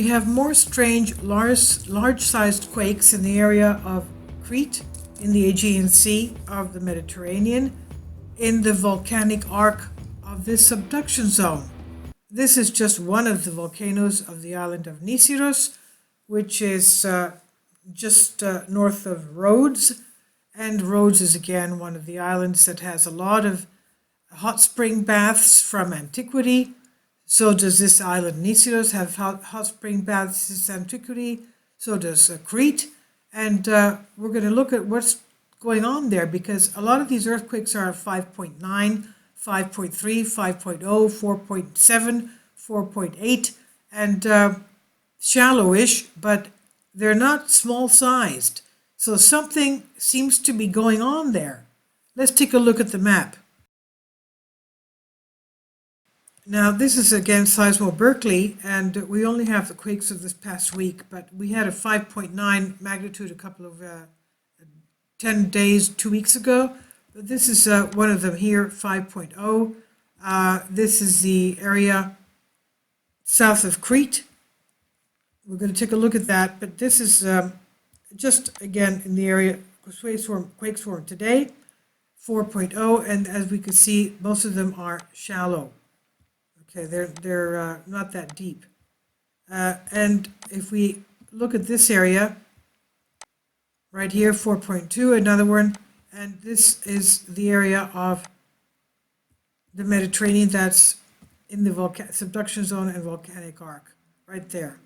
We have more strange, large-sized quakes in the area of Crete, in the Aegean Sea of the Mediterranean, in the volcanic arc of this subduction zone. This is just one of the volcanoes of the island of Nisyros, which is just north of Rhodes. And Rhodes is again one of the islands that has a lot of hot spring baths from antiquity. So does this island Nisyros have hot spring baths since antiquity. So does Crete. And we're going to look at what's going on there, because a lot of these earthquakes are 5.9, 5.3, 5.0, 4.7, 4.8, and shallowish, but they're not small sized. So something seems to be going on there. Let's take a look at the map. Now, this is again Seismo Berkeley, and we only have the quakes of this past week, but we had a 5.9 magnitude a couple of 10 days, 2 weeks ago. But this is one of them here, 5.0. This is the area south of Crete. We're going to take a look at that, but this is just again in the area quakes formed today, 4.0, and as we can see, most of them are shallow. Okay, they're not that deep. And if we look at this area, right here, 4.2, another one, and this is the area of the Mediterranean that's in the subduction zone and volcanic arc, right there.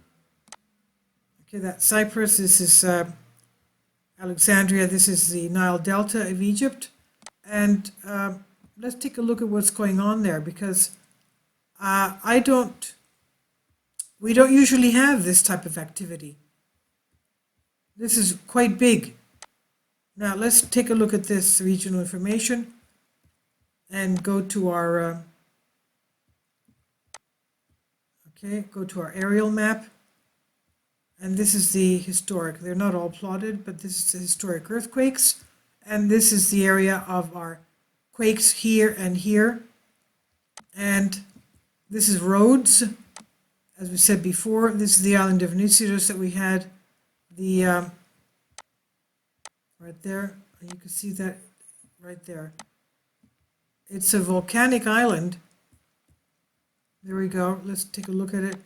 Okay, that's Cyprus, this is Alexandria, this is the Nile Delta of Egypt, and let's take a look at what's going on there, because we don't usually have this type of activity. This is quite big. Now let's take a look at this regional information and go to our go to our aerial map. And this is the historic. They're not all plotted, but this is the historic earthquakes. And this is the area of our quakes here and here. And this is Rhodes, as we said before. This is the island of Nisyros that we had the right there. You can see that right there. It's a volcanic island. There we go. Let's take a look at it.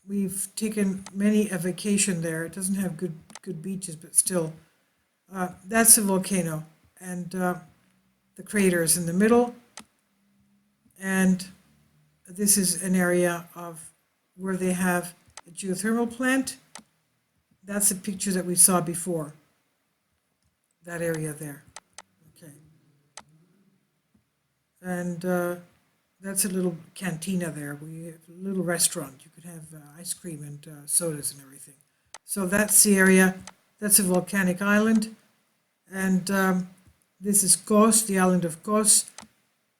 We've taken many a vacation there. It doesn't have good beaches, but still, that's a volcano, and the crater is in the middle. And this is an area of where they have a geothermal plant. That's a picture that we saw before. That area there. Okay. And that's a little cantina there. We have a little restaurant. You could have ice cream and sodas and everything. So that's the area. That's a volcanic island. And this is Kos, the island of Kos,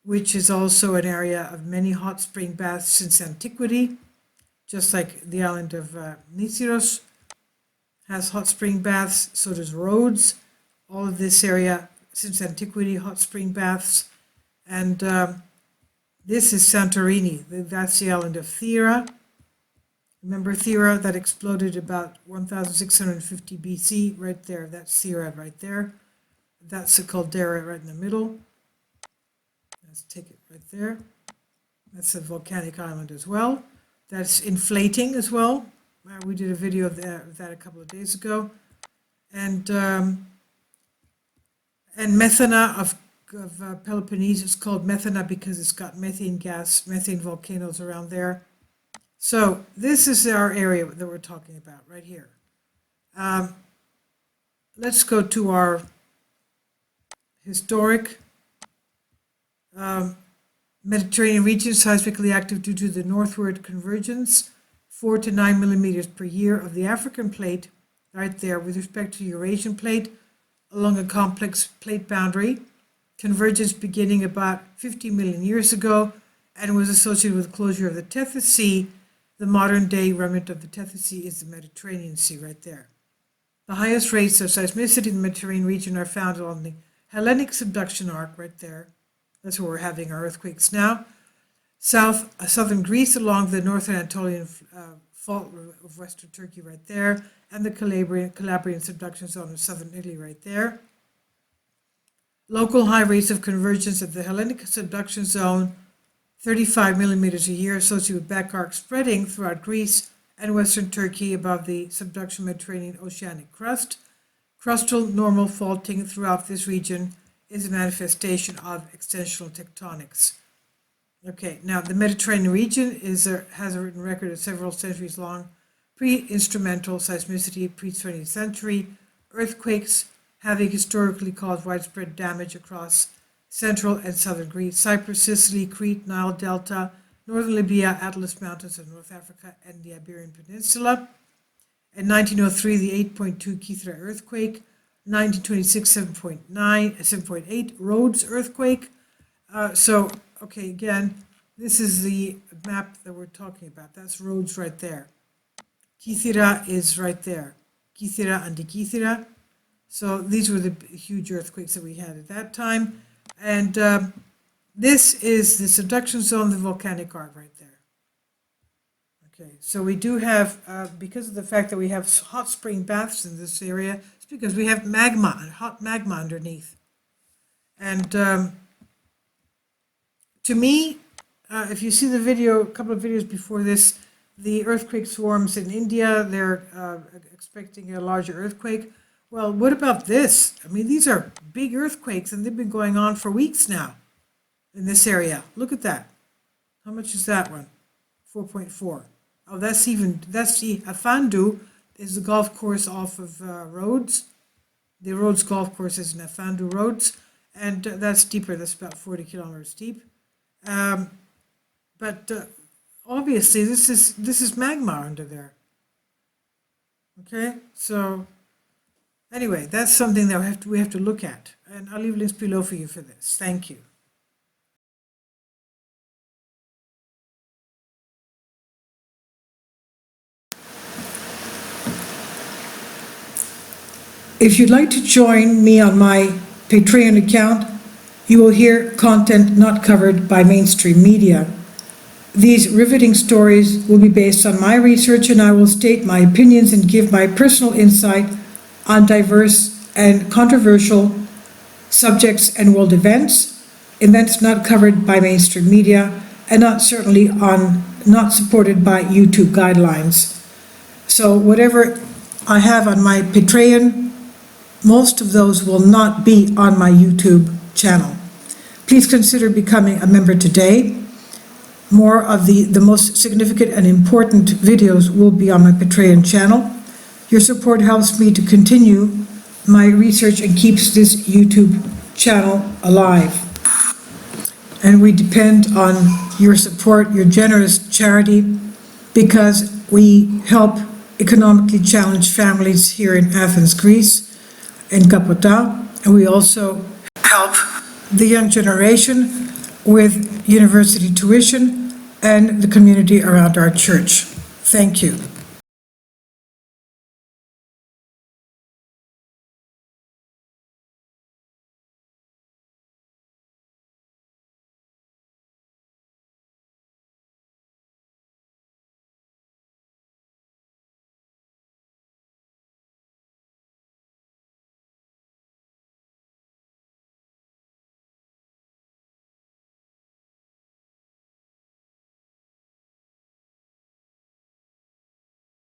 which is also an area of many hot spring baths since antiquity, just like the island of Nisyros has hot spring baths, so does Rhodes. All of this area, since antiquity, hot spring baths. And this is Santorini, that's the island of Thera. Remember Thera that exploded about 1650 BC, right there, that's Thera right there. That's the caldera right in the middle. Let's take it right there. That's a volcanic island as well. That's inflating as well. We did a video of that a couple of days ago. And Methana of Peloponnese is called Methana because it's got methane gas, methane volcanoes around there. So this is our area that we're talking about right here. Let's go to our historic Mediterranean region, seismically active due to the northward convergence, 4 to 9 millimeters per year of the African plate, right there, with respect to the Eurasian plate, along a complex plate boundary. Convergence beginning about 50 million years ago, and was associated with the closure of the Tethys Sea. The modern day remnant of the Tethys Sea is the Mediterranean Sea right there. The highest rates of seismicity in the Mediterranean region are found along the Hellenic subduction arc right there. That's where we're having our earthquakes now. southern Greece along the northern Anatolian fault of western Turkey right there, and the Calabrian subduction zone of southern Italy right there. Local high rates of convergence at the Hellenic subduction zone, 35 millimeters a year, associated with back arc spreading throughout Greece and western Turkey above the subduction Mediterranean oceanic crust. Crustal normal faulting throughout this region is a manifestation of extensional tectonics. Okay, now the Mediterranean region has a written record of several centuries long pre-instrumental seismicity, pre-20th century earthquakes, having historically caused widespread damage across central and southern Greece, Cyprus, Sicily, Crete, Nile Delta, northern Libya, Atlas Mountains of North Africa, and the Iberian Peninsula. In 1903, the 8.2 Kythera earthquake, 1926, 7.8 Rhodes earthquake. Okay, again, this is the map that we're talking about. That's Rhodes right there. Kythera is right there. Kythera and Kythera. So these were the huge earthquakes that we had at that time. And this is the subduction zone, the volcanic arc right there. Okay, so we do have, because of the fact that we have hot spring baths in this area, it's because we have magma, hot magma underneath. And to me, if you see the video, a couple of videos before this, the earthquake swarms in India, they're expecting a larger earthquake. Well, what about this? I mean, these are big earthquakes, and they've been going on for weeks now in this area. Look at that. How much is that one? 4.4. Oh, that's the Afandu is the golf course off of Rhodes. The Rhodes golf course is in Afandu Rhodes, and that's deeper. That's about 40 kilometers deep. But obviously, this is magma under there. Okay, so anyway, that's something that we have to look at, and I'll leave links below for you for this. Thank you. If you'd like to join me on my Patreon account, you will hear content not covered by mainstream media. These riveting stories will be based on my research, and I will state my opinions and give my personal insight on diverse and controversial subjects and world events not covered by mainstream media, and not supported by YouTube guidelines. So whatever I have on my Patreon, most of those will not be on my YouTube channel. Please consider becoming a member today. More of the most significant and important videos will be on my Patreon channel. Your support helps me to continue my research and keeps this YouTube channel alive. And we depend on your support, your generous charity, because we help economically challenged families here in Athens, Greece, in Kapota, and we also help the young generation with university tuition and the community around our church. Thank you.